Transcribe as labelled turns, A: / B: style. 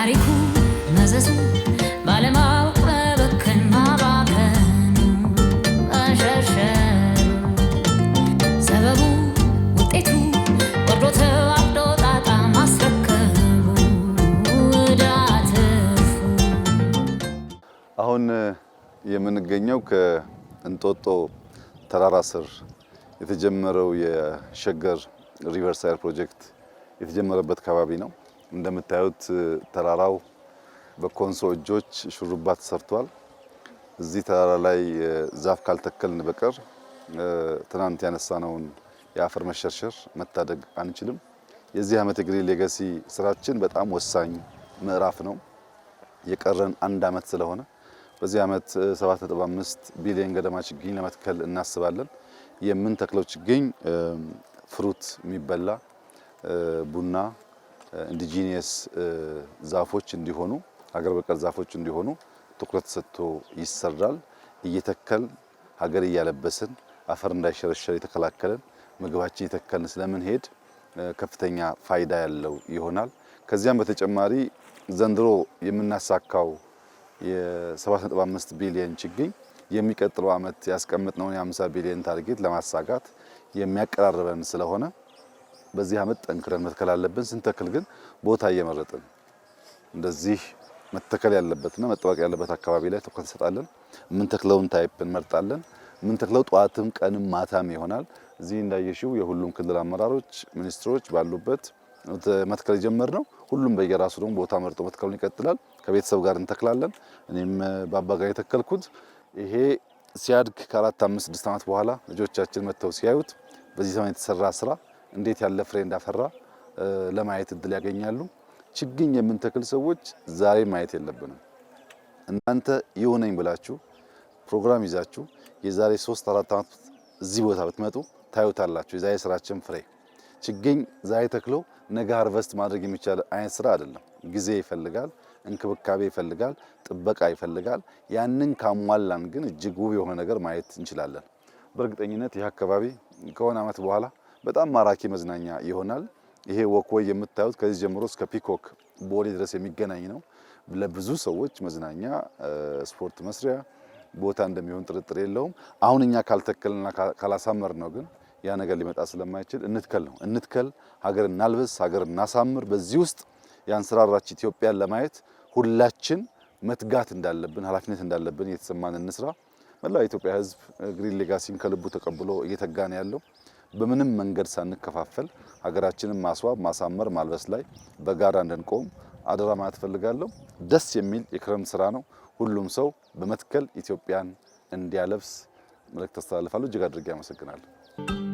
A: ታሪኩ መዘዙ ባለማወቅ በከን ማባከኑ አሸሸሩ ሰበቡ ውጤቱ ወርዶ ተዋቅዶ ጣጣ ማስረከቡ ዳትርፉ
B: አሁን የምንገኘው ከእንጦጦ ተራራ ስር የተጀመረው የሸገር ሪቨርሳይድ ፕሮጀክት የተጀመረበት አካባቢ ነው። እንደምታዩት ተራራው በኮንሶ እጆች ሹሩባ ተሰርቷል። እዚህ ተራራ ላይ ዛፍ ካልተከልን በቀር ትናንት ያነሳነውን የአፈር መሸርሸር መታደግ አንችልም። የዚህ ዓመት የግሪን ሌጋሲ ስራችን በጣም ወሳኝ ምዕራፍ ነው። የቀረን አንድ ዓመት ስለሆነ በዚህ ዓመት 7.5 ቢሊዮን ገደማ ችግኝ ለመትከል እናስባለን። የምንተክለው ችግኝ ፍሩት የሚበላ ቡና ኢንዲጂኒየስ ዛፎች እንዲሆኑ ሀገር በቀል ዛፎች እንዲሆኑ ትኩረት ሰጥቶ ይሰራል። እየተከል ሀገር እያለበስን አፈር እንዳይሸረሸር የተከላከለን ምግባችን እየተከልን ስለምንሄድ ከፍተኛ ፋይዳ ያለው ይሆናል። ከዚያም በተጨማሪ ዘንድሮ የምናሳካው የ7.5 ቢሊዮን ችግኝ የሚቀጥለው ዓመት ያስቀመጥነውን የ50 ቢሊዮን ታርጌት ለማሳካት የሚያቀራርበን ስለሆነ በዚህ ዓመት ጠንክረን መትከል አለብን። ስንተክል ግን ቦታ እየመረጥን እንደዚህ መተከል ያለበትና መጠበቅ ያለበት አካባቢ ላይ ትኩረት እንሰጣለን። የምንተክለውን ታይፕ እንመርጣለን። የምንተክለው ጠዋትም ቀንም ማታም ይሆናል። እዚህ እንዳየሽው የሁሉም ክልል አመራሮች፣ ሚኒስትሮች ባሉበት መትከል የጀመርነው ሁሉም በየራሱ ደግሞ ቦታ መርጦ መትከሉን ይቀጥላል። ከቤተሰብ ጋር እንተክላለን። እኔም በአባጋር የተከልኩት ይሄ ሲያድግ ከ4፣ 5፣ 6 ዓመት በኋላ ልጆቻችን መጥተው ሲያዩት በዚህ ዘመን የተሰራ ስራ እንዴት ያለ ፍሬ እንዳፈራ ለማየት እድል ያገኛሉ። ችግኝ የምንተክል ሰዎች ዛሬ ማየት የለብንም። እናንተ ይሁነኝ ብላችሁ ፕሮግራም ይዛችሁ የዛሬ 3፣ 4 ዓመት እዚህ ቦታ ብትመጡ ታዩታላችሁ። የዛሬ ስራችን ፍሬ ችግኝ ዛሬ ተክሎ ነገ ሃርቨስት ማድረግ የሚቻል አይነት ስራ አይደለም። ጊዜ ይፈልጋል፣ እንክብካቤ ይፈልጋል፣ ጥበቃ ይፈልጋል። ያንን ካሟላን ግን እጅግ ውብ የሆነ ነገር ማየት እንችላለን። በእርግጠኝነት ይህ አካባቢ ከሆነ ዓመት በኋላ በጣም ማራኪ መዝናኛ ይሆናል። ይሄ ወክወይ የምታዩት ከዚህ ጀምሮ እስከ ፒኮክ ቦሌ ድረስ የሚገናኝ ነው። ለብዙ ሰዎች መዝናኛ፣ ስፖርት መስሪያ ቦታ እንደሚሆን ጥርጥር የለውም። አሁን እኛ ካልተከልና ካላሳመር ነው ግን ያ ነገር ሊመጣ ስለማይችል እንትከል፣ ሀገር እናልበስ፣ ሀገር እናሳምር። በዚህ ውስጥ ያንሰራራች ኢትዮጵያን ለማየት ሁላችን መትጋት እንዳለብን፣ ኃላፊነት እንዳለብን እየተሰማን እንስራ። መላው የኢትዮጵያ ሕዝብ ግሪን ሌጋሲን ከልቡ ተቀብሎ እየተጋ ነው ያለው። በምንም መንገድ ሳንከፋፈል ሀገራችንን ማስዋብ፣ ማሳመር፣ ማልበስ ላይ በጋራ እንድንቆም አደራ ማለት ፈልጋለሁ። ደስ የሚል የክረምት ስራ ነው። ሁሉም ሰው በመትከል ኢትዮጵያን እንዲያለብስ መልእክት አስተላልፋለሁ። እጅግ አድርጌ አመሰግናለሁ።